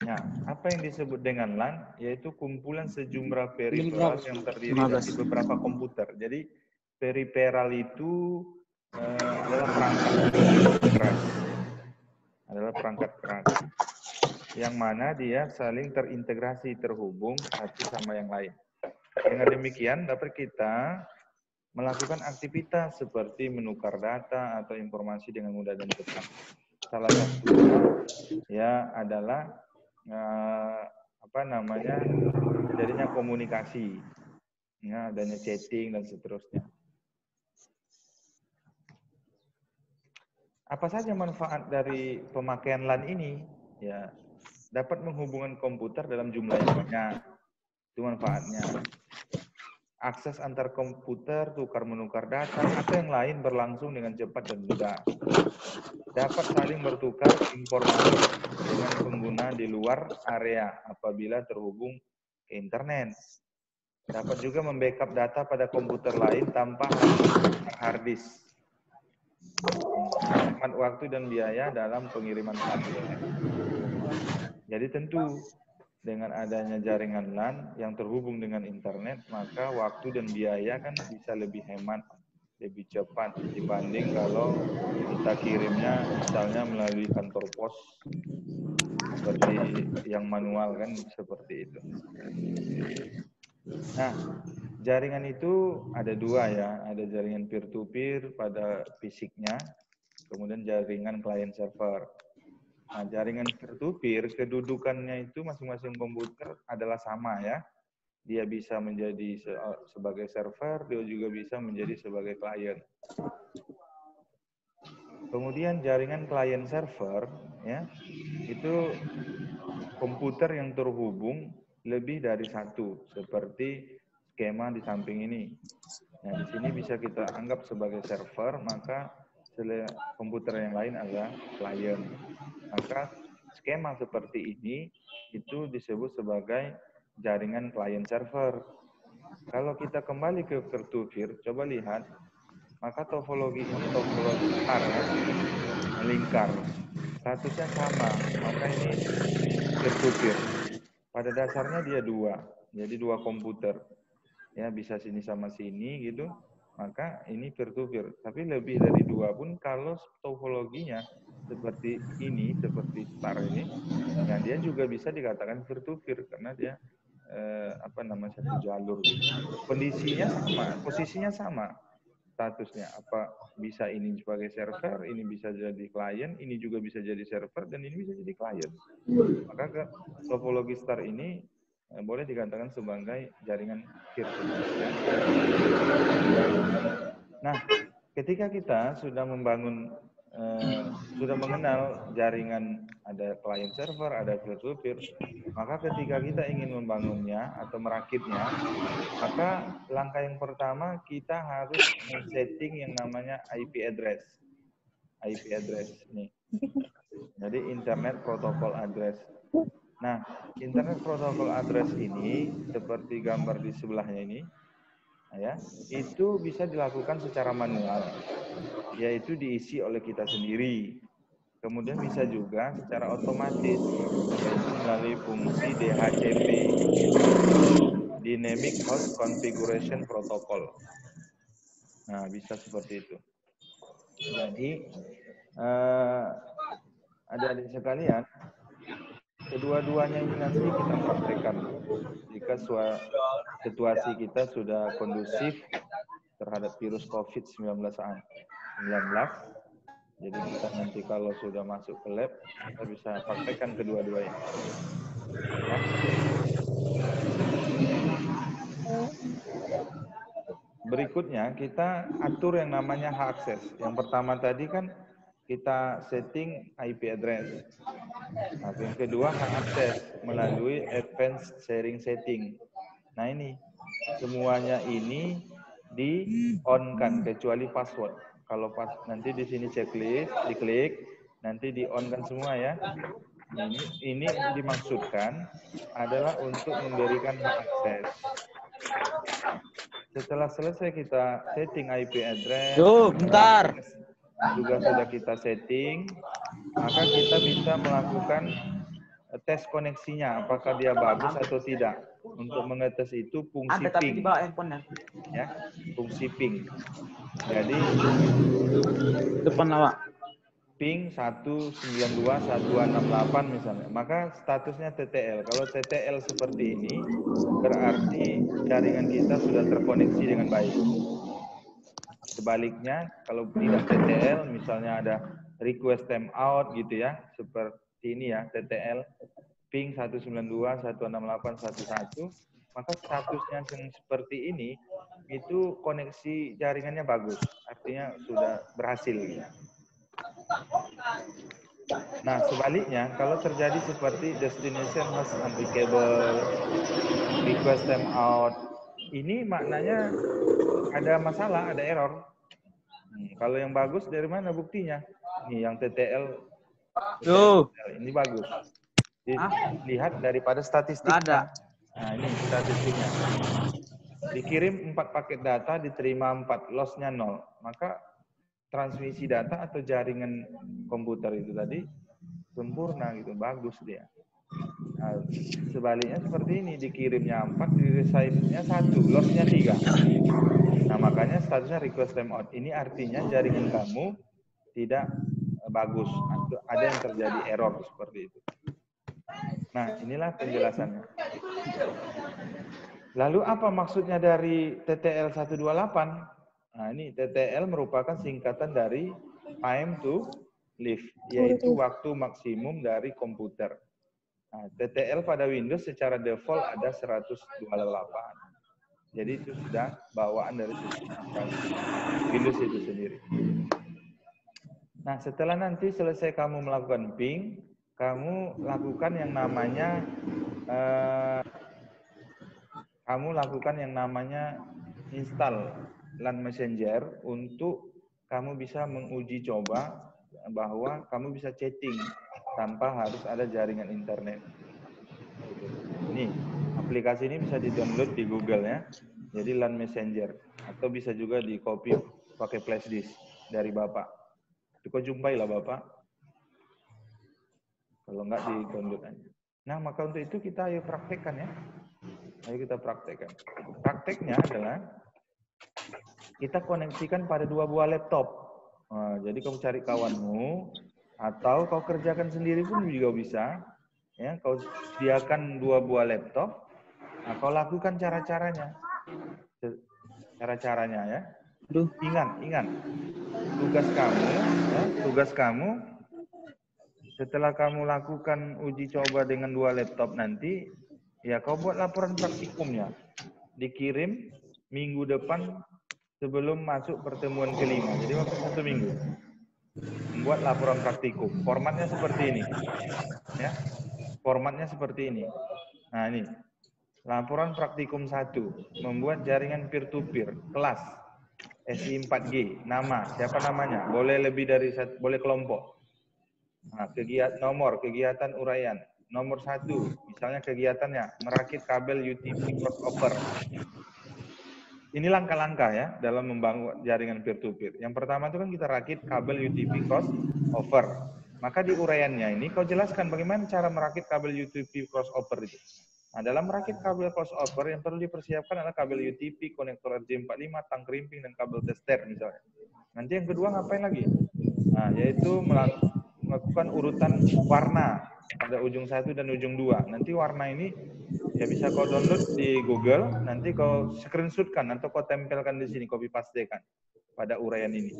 Nah, apa yang disebut dengan LAN? Yaitu kumpulan sejumlah periferal yang terdiri dari beberapa komputer. Jadi periferal itu adalah perangkat keras. Adalah perangkat keras. Yang mana dia saling terintegrasi, terhubung satu sama yang lain. Dengan demikian dapat kita melakukan aktivitas seperti menukar data atau informasi dengan mudah dan cepat. Salah satunya ya adalah jadinya komunikasi, ya, adanya chatting dan seterusnya. Apa saja manfaat dari pemakaian LAN ini? Ya, dapat menghubungkan komputer dalam jumlah yang banyak. Itu manfaatnya. Akses antar komputer, tukar-menukar data, atau yang lain berlangsung dengan cepat dan mudah. Dapat saling bertukar informasi dengan pengguna di luar area apabila terhubung ke internet. Dapat juga membackup data pada komputer lain tanpa hard disk. Menghemat waktu dan biaya dalam pengiriman file. Jadi tentu dengan adanya jaringan LAN yang terhubung dengan internet, maka waktu dan biaya kan bisa lebih hemat, lebih cepat dibanding kalau kita kirimnya misalnya melalui kantor pos seperti yang manual kan, seperti itu. Nah, jaringan itu ada dua ya, ada jaringan peer-to-peer pada fisiknya, kemudian jaringan client server. Nah, jaringan peer-to-peer, kedudukannya itu masing-masing komputer adalah sama ya. Dia bisa menjadi sebagai server, dia juga bisa menjadi sebagai client. Kemudian jaringan client server, ya, itu komputer yang terhubung lebih dari satu, seperti skema di samping ini. Nah, di sini bisa kita anggap sebagai server, maka komputer yang lain adalah client. Maka skema seperti ini itu disebut sebagai jaringan client server. Kalau kita kembali ke peer-to-peer, coba lihat, maka topologi ini topologi star ya, melingkar. Statusnya sama, maka ini peer-to-peer. Pada dasarnya dia dua, jadi dua komputer. Ya, bisa sini sama sini gitu. Maka ini peer-to-peer. Tapi lebih dari dua pun kalau topologinya seperti ini, seperti star ini, ya dia juga bisa dikatakan peer-to-peer karena dia satu jalur. Kondisinya sama, posisinya sama, statusnya. Apa bisa ini sebagai server, ini bisa jadi klien, ini juga bisa jadi server, dan ini bisa jadi klien. Maka topologi star ini boleh dikatakan sebagai jaringan peer-to-peer. Ya. Nah, ketika kita sudah membangun, sudah mengenal jaringan ada client server, ada peer-to-peer, maka ketika kita ingin membangunnya atau merakitnya, maka langkah yang pertama kita harus men-setting yang namanya IP address. IP address nih. Jadi Internet Protocol Address. Nah, Internet Protocol Address ini seperti gambar di sebelahnya ini, ya, itu bisa dilakukan secara manual, yaitu diisi oleh kita sendiri. Kemudian bisa juga secara otomatis, yaitu melalui fungsi DHCP, Dynamic Host Configuration Protocol. Nah, bisa seperti itu. Jadi, adik-adik sekalian, kedua-duanya ini nanti kita praktekkan jika situasi kita sudah kondusif terhadap virus COVID-19. Jadi kita nanti kalau sudah masuk ke lab, kita bisa praktekkan kedua-duanya. Ya. Berikutnya kita atur yang namanya hak akses. Yang pertama tadi kan kita setting IP address. Nah, yang kedua hak akses melalui advanced sharing setting. Nah ini semuanya ini di on kan kecuali password. Kalau pas nanti di sini checklist diklik, nanti di on kan semua ya. Ini dimaksudkan adalah untuk memberikan hak akses. Setelah selesai kita setting IP address, juga sudah kita setting, maka kita bisa melakukan tes koneksinya, apakah dia bagus atau tidak. Untuk mengetes itu fungsi Ada tapi ping, di bawah handphonenya. ya, fungsi ping. Jadi Depan awak. ping 192.168 misalnya, maka statusnya TTL. Kalau TTL seperti ini, berarti jaringan kita sudah terkoneksi dengan baik. Sebaliknya, kalau tidak TTL, misalnya ada request timeout gitu ya, seperti ini ya, TTL, ping 192.168.11, maka statusnya yang seperti ini, itu koneksi jaringannya bagus, artinya sudah berhasil. Nah, sebaliknya, kalau terjadi seperti destination host unreachable, request timeout, ini maknanya ada masalah, ada error. Kalau yang bagus dari mana buktinya? Nih, yang TTL, ini bagus. Lihat daripada statistiknya. Nah, ini statistiknya. Dikirim 4 paket data, diterima 4, loss-nya 0. Maka transmisi data atau jaringan komputer itu tadi sempurna gitu, bagus dia. Nah, sebaliknya seperti ini, dikirimnya 4, di-receive-nya 1, loss-nya 3. Nah, makanya statusnya request timeout. Ini artinya jaringan kamu tidak bagus, atau ada yang terjadi error seperti itu. Nah, inilah penjelasannya. Lalu apa maksudnya dari TTL 128? Nah, ini TTL merupakan singkatan dari time to live, yaitu waktu maksimum dari komputer. Nah, TTL pada Windows secara default ada 128. Jadi itu sudah bawaan dari sistem Windows itu sendiri. Nah, setelah nanti selesai kamu melakukan ping, kamu lakukan yang namanya install LAN Messenger untuk kamu bisa menguji coba bahwa kamu bisa chatting tanpa harus ada jaringan internet. Nih, aplikasi ini bisa di-download di Google ya. Jadi LAN Messenger, atau bisa juga di copy pakai flash disk dari Bapak. Itu kau jumpai lah Bapak. Kalau enggak di-download aja. Nah, maka untuk itu kita ayo praktekkan ya. Ayo kita praktekkan. Prakteknya adalah kita koneksikan pada 2 buah laptop. Nah, jadi kamu cari kawanmu atau kau kerjakan sendiri pun juga bisa. Ya, kau sediakan 2 buah laptop. Nah, kau lakukan cara-caranya. Cara-caranya ya. Ingat. Tugas kamu setelah kamu lakukan uji coba dengan 2 laptop nanti, ya kau buat laporan praktikumnya. Dikirim minggu depan sebelum masuk pertemuan kelima. Jadi waktu 1 minggu. Membuat laporan praktikum. Formatnya seperti ini. Ya. Formatnya seperti ini. Nah, ini. Laporan praktikum 1. Membuat jaringan peer-to-peer. Kelas. SI 4G. Nama. Siapa namanya? Boleh lebih dari satu, boleh kelompok. Nah, kegiatan uraian. Nomor 1, misalnya kegiatannya merakit kabel UTP crossover. Ini langkah-langkah ya dalam membangun jaringan peer-to-peer. Yang pertama itu kan kita rakit kabel UTP crossover. Maka di uraiannya ini kau jelaskan bagaimana cara merakit kabel UTP crossover itu. Nah, dalam merakit kabel crossover yang perlu dipersiapkan adalah kabel UTP, konektor RJ45, tang krimping, dan kabel tester misalnya. Nanti yang kedua ngapain lagi? Nah, yaitu melakukan urutan warna pada ujung 1 dan ujung 2. Nanti warna ini ya bisa kau download di Google, nanti kau screenshotkan atau kau tempelkan di sini, copy pastekan pada uraian ini.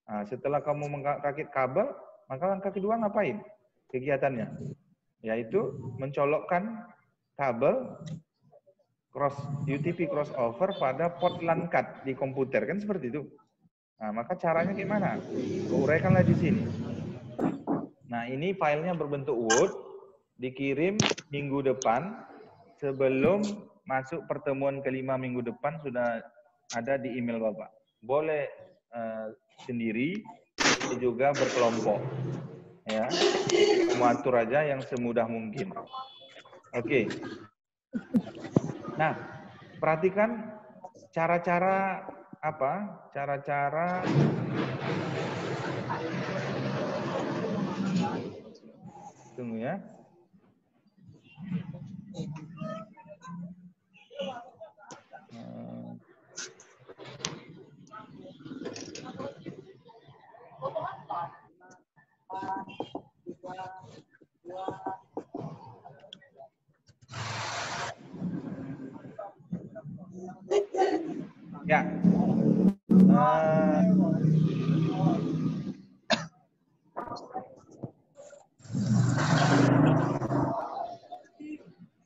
Nah, setelah kamu merakit kabel, maka langkah kedua ngapain? Kegiatannya yaitu mencolokkan kabel UTP crossover pada port LAN card di komputer, kan seperti itu. Nah, maka caranya gimana? Kau uraikanlah di sini. Nah, ini filenya berbentuk Word, dikirim minggu depan, sebelum masuk pertemuan kelima minggu depan sudah ada di email Bapak. Boleh sendiri, juga berkelompok. Ya, kamu atur aja yang semudah mungkin. Oke. Nah, perhatikan cara-cara apa? Cara-cara tunggu ya. Ya.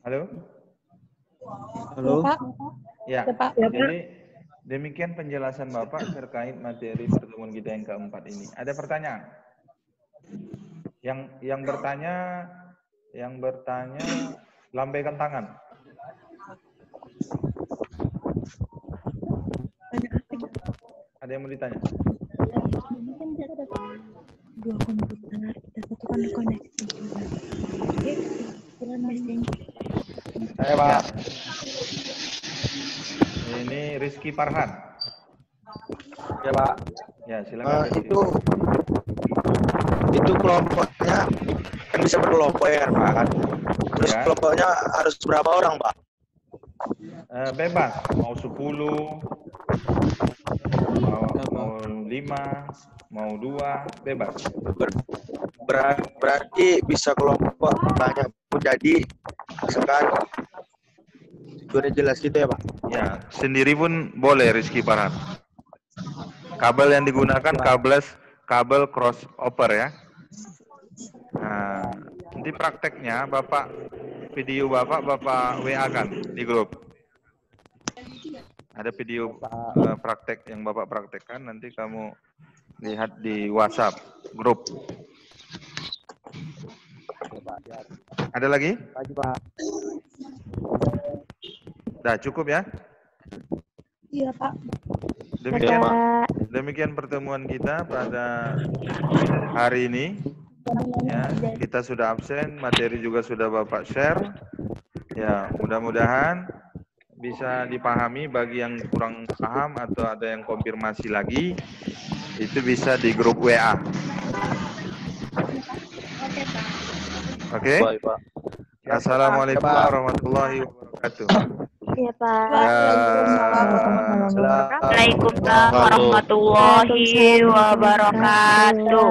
Halo? Halo. Pak. Ya, Pak. jadi demikian penjelasan Bapak terkait materi pertemuan kita yang keempat ini. Ada pertanyaan? Yang bertanya lambaikan tangan. Ada yang mau ditanya? Ini kan kita dapat 2 komputer, kita satukan koneksi juga. Jadi, bulan messenger. Saya Pak. Ini Rizky Farhan. Ya Pak. Ya silakan. Itu kelompoknya kan bisa berkelompok ya Pak kan. Terus Ya. kelompoknya harus berapa orang Pak? Bebas, mau 10, mau 5, mau 2, bebas. Berarti bisa kelompok banyak pun jadi sekali. Sudah jelas gitu ya Pak? Ya, sendiri pun boleh Rizky Farhan. Kabel yang digunakan kabel crossover ya. Nah, nanti prakteknya video Bapak WA kan di grup. Ada video praktek yang Bapak praktekkan, nanti kamu lihat di WhatsApp grup. Ada lagi? Pagi Pak. Dah cukup ya? Iya, Pak. Demikian pertemuan kita pada hari ini. Ya, kita sudah absen, materi juga sudah Bapak share. Ya, mudah-mudahan bisa dipahami. Bagi yang kurang paham atau ada yang konfirmasi lagi, itu bisa di grup WA. Oke? Baik Pak. Assalamualaikum warahmatullahi wabarakatuh. Iya, Pak. Waalaikumsalam warahmatullahi wabarakatuh.